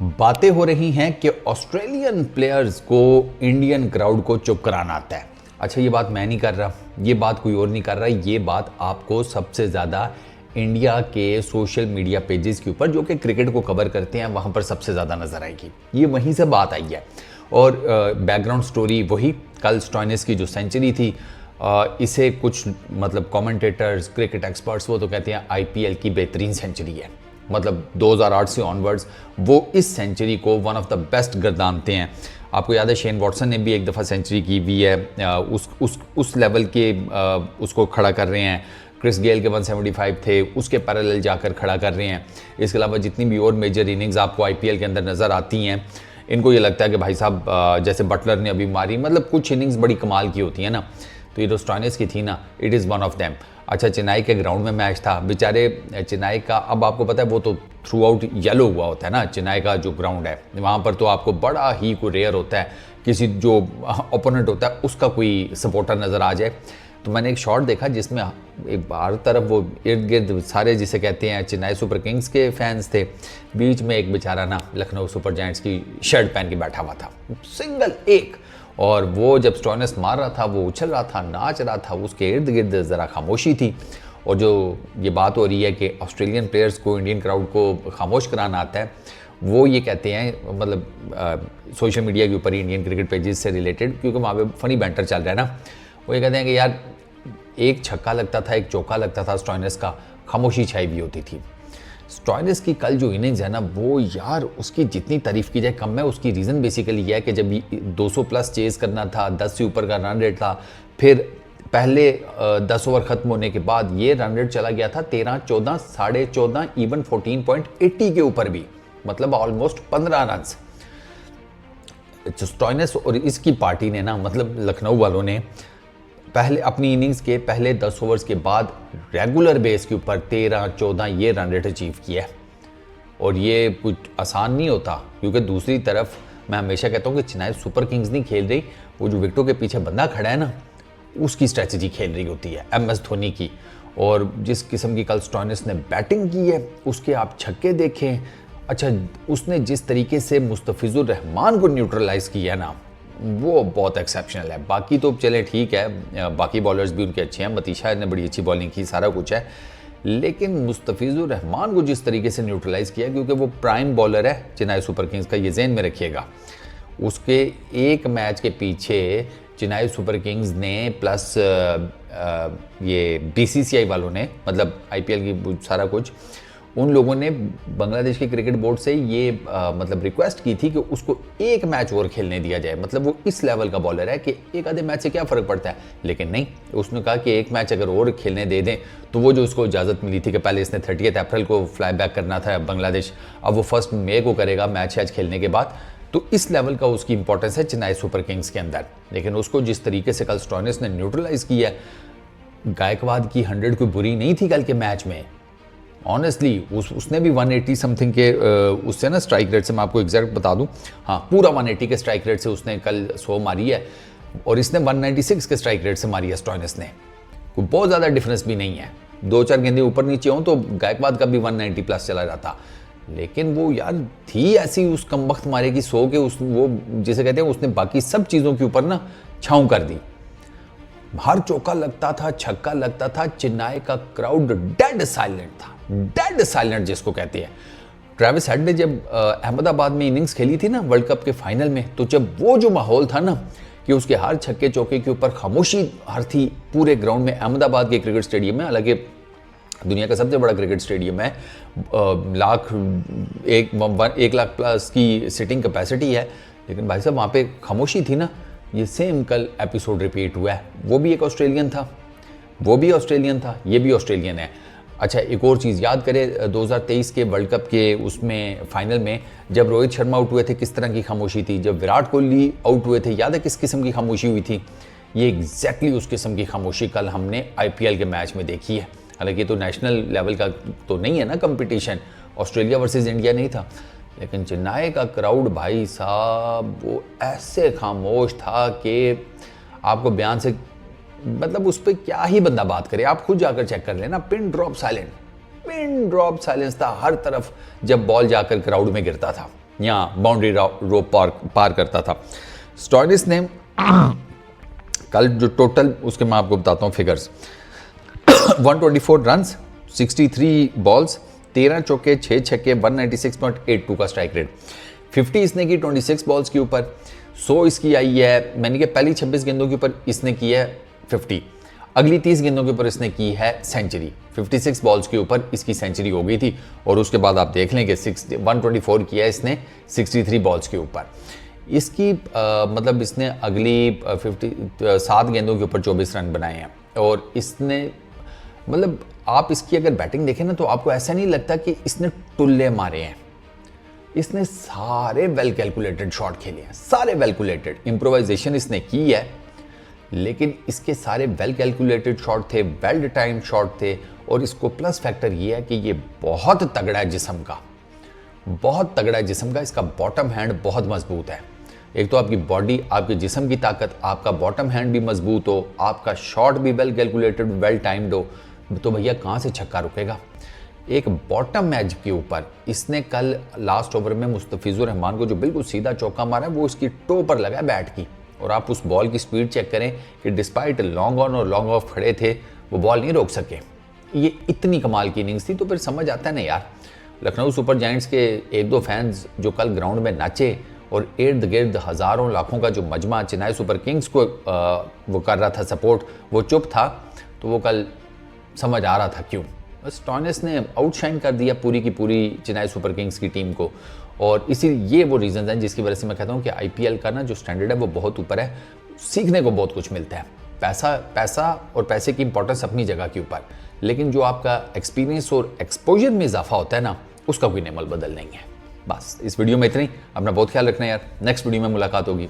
बातें हो रही हैं कि ऑस्ट्रेलियन प्लेयर्स को इंडियन क्राउड को चुप कराना आता है। अच्छा, ये बात मैं नहीं कर रहा, ये बात कोई और नहीं कर रहा, ये बात आपको सबसे ज़्यादा इंडिया के सोशल मीडिया पेजेस के ऊपर जो कि क्रिकेट को कवर करते हैं वहाँ पर सबसे ज़्यादा नज़र आएगी। ये वहीं से बात आई है और बैकग्राउंड स्टोरी वही कल स्टॉइनिस की जो सेंचुरी थी, इसे कुछ मतलब कमेंटेटर्स, क्रिकेट एक्सपर्ट्स वो तो कहते हैं आईपीएल की बेहतरीन सेंचुरी है। मतलब 2008 से ऑनवर्ड्स वो इस सेंचुरी को वन ऑफ द बेस्ट गर्दानते हैं। आपको याद है शेन वॉटसन ने भी एक दफ़ा सेंचुरी की हुई है, उस लेवल के उसको खड़ा कर रहे हैं। क्रिस गेल के 175 थे, उसके पैरेलल जाकर खड़ा कर रहे हैं। इसके अलावा जितनी भी और मेजर इनिंग्स आपको आईपीएल के अंदर नज़र आती हैं, इनको ये लगता है कि भाई साहब जैसे बटलर ने अभी मारी, मतलब कुछ इनिंग्स बड़ी कमाल की होती है ना, तो ये जो स्टॉइनिस की थी ना, it is one of them. अच्छा, चेन्नई के ग्राउंड में मैच था, बेचारे चेन्नई का, अब आपको पता है वो तो थ्रू आउट येलो हुआ होता है ना, चेन्नई का जो ग्राउंड है वहाँ पर तो आपको बड़ा ही कोई रेयर होता है किसी जो ओपोनेंट होता है उसका कोई सपोर्टर नज़र आ जाए। तो मैंने एक शॉट देखा जिसमें एक बाहर तरफ वो इर्द गिर्द सारे जिसे कहते हैं चेन्नई सुपर किंग्स के फैंस थे, बीच में एक बेचारा ना लखनऊ सुपर जायंट्स की शर्ट पहन के बैठा हुआ था, सिंगल एक। और वो जब स्टॉइनिस मार रहा था, वो उछल रहा था, नाच रहा था, उसके इर्द गिर्द ज़रा खामोशी थी। और जो ये बात हो रही है कि ऑस्ट्रेलियन प्लेयर्स को इंडियन क्राउड को खामोश कराना आता है, वो ये कहते हैं मतलब सोशल मीडिया के ऊपर ही इंडियन क्रिकेट पेजेस से रिलेटेड, क्योंकि वहाँ पे फनी बैंटर चल रहा है ना, वो ये कहते हैं कि यार एक छक्का लगता था, एक चौका लगता था स्टॉइनिस का, खामोशी छाई हुई होती थी। स्टॉइनिस की कल जो इनिंग्स है ना, वो यार उसकी जितनी तारीफ़ की जाए कम है। उसकी रीज़न बेसिकली यह है कि जब 200 प्लस चेज़ करना था, 10 से ऊपर का रन रेट था, फिर पहले 10 ओवर ख़त्म होने के बाद ये रन रेट चला गया था 13, 14, 14.5, इवन 14.80 के ऊपर भी, मतलब ऑलमोस्ट 15 रन। स्टॉइनिस और इसकी पार्टी ने ना, मतलब लखनऊ वालों ने पहले अपनी इनिंग्स के पहले 10 ओवर्स के बाद रेगुलर बेस के ऊपर 13, 14 ये रन रेट अचीव किया है। और ये कुछ आसान नहीं होता, क्योंकि दूसरी तरफ मैं हमेशा कहता हूँ कि चेन्नई सुपर किंग्स नहीं खेल रही, वो जो विकेटों के पीछे बंदा खड़ा है ना, उसकी स्ट्रेटजी खेल रही होती है, MS धोनी की। और जिस किस्म की कल स्टॉइनिस ने बैटिंग की है, उसके आप छक्के देखें। अच्छा, उसने जिस तरीके से मुस्तफिजुर रहमान को न्यूट्रलाइज किया ना, वो बहुत एक्सेप्शनल है। बाकी तो चले ठीक है, बाकी बॉलर्स भी उनके अच्छे हैं, मतीशा ने बड़ी अच्छी बॉलिंग की, सारा कुछ है, लेकिन मुस्तफिजुर रहमान को जिस तरीके से न्यूट्रलाइज किया, क्योंकि वो प्राइम बॉलर है चेन्नई सुपर किंग्स का, ये ज़हन में रखिएगा। उसके एक मैच के पीछे चेन्नई सुपर किंग्स ने प्लस ये BCCI वालों ने, मतलब IPL की सारा कुछ, उन लोगों ने बांग्लादेश के क्रिकेट बोर्ड से ये मतलब रिक्वेस्ट की थी कि उसको एक मैच और खेलने दिया जाए। मतलब वो इस लेवल का बॉलर है कि एक आधे मैच से क्या फ़र्क पड़ता है, लेकिन नहीं, उसने कहा कि एक मैच अगर और खेलने दे दें, तो वो जो उसको इजाज़त मिली थी कि पहले इसने 30 अप्रैल को फ्लाई बैक करना था बांग्लादेश, अब वो 1 मई को करेगा मैच खेलने के बाद। तो इस लेवल का उसकी इंपॉर्टेंस है चेन्नई सुपर किंग्स के अंदर। लेकिन उसको जिस तरीके से कल स्टॉइनिस ने न्यूट्रलाइज किया है, गायकवाद की 100 कोई बुरी नहीं थी कल के मैच में, ऑनेस्टली। उसने भी 180 समथिंग के उससे ना स्ट्राइक रेट से, मैं आपको एग्जैक्ट बता दूं, हाँ पूरा 180 के स्ट्राइक रेट से उसने कल 100 मारी है, और इसने 196 के स्ट्राइक रेट से मारी है स्टॉइनिस ने। कोई बहुत ज़्यादा डिफरेंस भी नहीं है, 2-4 गेंदे ऊपर नीचे हों तो गायकवाद का भी 190 प्लस चला जाता। लेकिन वो यार थी ऐसी उस कम वक्त मारे की 100 के, वो जिसे कहते हैं उसने बाकी सब चीज़ों के ऊपर ना छाँव कर दी। हर चौका लगता था, छक्का लगता था, चेन्नई का क्राउड डेड साइलेंट था, डेड साइलेंट जिसको कहते हैं। ट्रेविस हेड ने जब अहमदाबाद में इनिंग्स खेली थी ना वर्ल्ड कप के फाइनल में, तो जब वो जो माहौल था ना कि उसके हर छक्के चौके के ऊपर खामोशी हर थी पूरे ग्राउंड में, अहमदाबाद के क्रिकेट स्टेडियम में, हालांकि दुनिया का सबसे बड़ा क्रिकेट स्टेडियम है, 1 लाख प्लस की सिटिंग कैपेसिटी है, लेकिन भाई साहब वहाँ पे खामोशी थी ना। ये सेम कल एपिसोड रिपीट हुआ है, वो भी एक ऑस्ट्रेलियन था, वो भी ऑस्ट्रेलियन था, ये भी ऑस्ट्रेलियन है। अच्छा, एक और चीज़ याद करें, 2023 के वर्ल्ड कप के उसमें फाइनल में जब रोहित शर्मा आउट हुए थे, किस तरह की खामोशी थी। जब विराट कोहली आउट हुए थे, याद है किस किस्म की खामोशी हुई थी। ये एग्जैक्टली उस किस्म की खामोशी कल हमने IPL के मैच में देखी है। हालांकि तो नेशनल लेवल का तो नहीं है ना कंपटीशन, ऑस्ट्रेलिया वर्सेस इंडिया नहीं था, लेकिन चेन्नई का क्राउड भाई साहब वो ऐसे खामोश था कि आपको बयान से, मतलब उस पर क्या ही बंदा बात करे, आप खुद जाकर चेक कर लेना। पिन ड्रॉप साइलेंस था हर तरफ जब बॉल जाकर क्राउड में गिरता था। यहाँ बाउंड्री रो पार करता था। स्टॉइनिस ने कल जो टोटल, उसके मैं आपको बताता हूँ फिगर्स, 124 रन्स, 63 बॉल्स, 13 चौके, 6 छक्के, 196.82 का स्ट्राइक रेट। 50 इसने की 26 बॉल्स के ऊपर, 100 इसकी आई है, मैंने कहा पहली 26 गेंदों के ऊपर इसने की है 50, अगली 30 गेंदों के ऊपर इसने की है सेंचुरी। 56 बॉल्स के ऊपर इसकी सेंचुरी हो गई थी और उसके बाद आप देख लें कि 124 किया है इसने 63 बॉल्स के ऊपर। इसकी मतलब इसने अगली 7 गेंदों के ऊपर 24 रन बनाए हैं और इसने मतलब आप इसकी अगर बैटिंग देखें ना तो आपको ऐसा नहीं लगता कि इसने टुल्ले मारे हैं। इसने सारे वेल कैलकुलेटेड शॉट खेले हैं, सारे वेलकुलेटेड। इम्प्रोवाइजेशन इसने की है लेकिन इसके सारे वेल कैलकुलेटेड शॉट थे, वेल टाइम शॉट थे और इसको प्लस फैक्टर ये है कि ये बहुत तगड़ा है जिस्म का, बहुत तगड़ा है जिस्म का। इसका बॉटम हैंड बहुत मजबूत है। एक तो आपकी बॉडी, आपके जिस्म की ताकत, आपका बॉटम हैंड भी मजबूत हो, आपका शॉट भी वेल कैलकुलेटेड, वेल टाइम्ड हो, तो भैया कहाँ से छक्का रुकेगा। एक बॉटम एज के ऊपर इसने कल लास्ट ओवर में मुस्तफिजुर रहमान को जो बिल्कुल सीधा चौका मारा है वो इसकी टो पर लगा बैट की, और आप उस बॉल की स्पीड चेक करें कि डिस्पाइट लॉन्ग ऑन और लॉन्ग ऑफ खड़े थे वो बॉल नहीं रोक सके। ये इतनी कमाल की इनिंग्स थी। तो फिर समझ आता है ना यार, लखनऊ सुपर जायंट्स के 1-2 फैंस जो कल ग्राउंड में नाचे और इर्द गिर्द हज़ारों लाखों का जो मजमा चेन्नई सुपर किंग्स को वो कर रहा था सपोर्ट, वो चुप था, तो वो कल समझ आ रहा था क्यों। बस स्टॉइनिस ने आउटशाइन कर दिया पूरी की पूरी चेन्नई सुपर किंग्स की टीम को, और इसी ये वो रीज़न हैं जिसकी वजह से मैं कहता हूँ कि आईपीएल का ना जो स्टैंडर्ड है वो बहुत ऊपर है। सीखने को बहुत कुछ मिलता है। पैसा और पैसे की इंपॉर्टेंस अपनी जगह के ऊपर, लेकिन जो आपका एक्सपीरियंस और एक्सपोजर में इजाफा होता है ना, उसका कोई नेमल बदल नहीं है। बस इस वीडियो में इतनी। अपना बहुत ख्याल रखना यार। नेक्स्ट वीडियो में मुलाकात होगी।